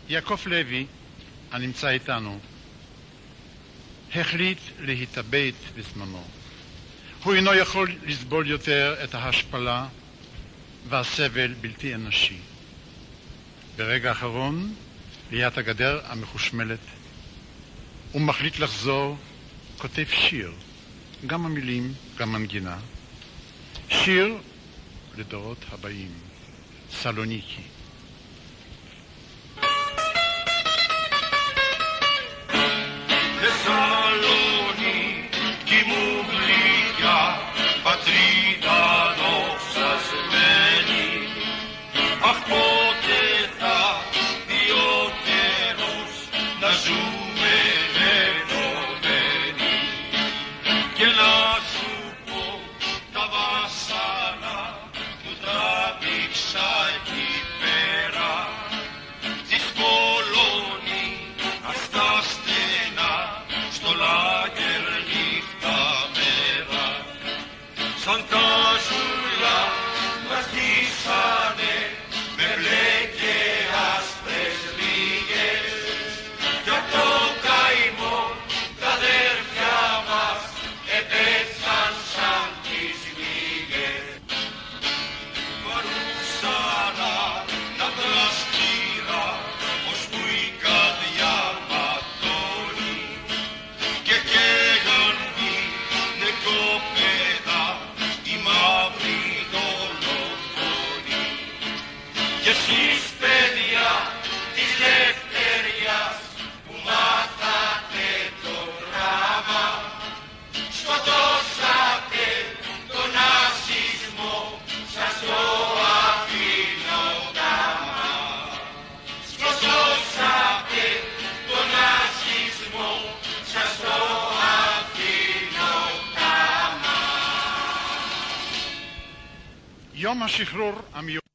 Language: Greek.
יעקב לוי, הנמצא איתנו, החליט להתאבד בזמנו. הוא אינו יכול לסבול יותר את ההשפלה והסבל בלתי אנושי. ברגע האחרון, ליד הגדר המחושמלת, הוא מחליט לחזור, כותב שיר, גם המילים, גם מנגינה. שיר לדורות הבאים, סלוניקי. Θεσσαλονίκη μου γλυκιά, πατρίδα δοξασμένη, αχ πότε θα δει ο καιρός να ζούμε ενωμένοι και να σου πω τα βάσανα που τράβηξα εκεί πέρα της Πολώνη στα στενά στο λάγκερ νύχτα μέρα σαν τα ζούλα μας ντύσανε με μπλε και άσπρες λίγες κι απ' το καημό τα αδέρφια μας επέσαν σαν τις μύγες παρούσανα τα πλαστήρα ώσπου η καρδιά ματώνει και καίγαν οι νεκρόπαιδα οι μαύροι δολοφόνοι και εσείς παιδιά της λευτεριάς που μάθατε το γράμμα σκοτώσατε τον ναζισμό σας το αφήνω γράμμα σκοτώσατε τον ναζισμό σας το αφήνω γράμμα. יום השחרור המיוחד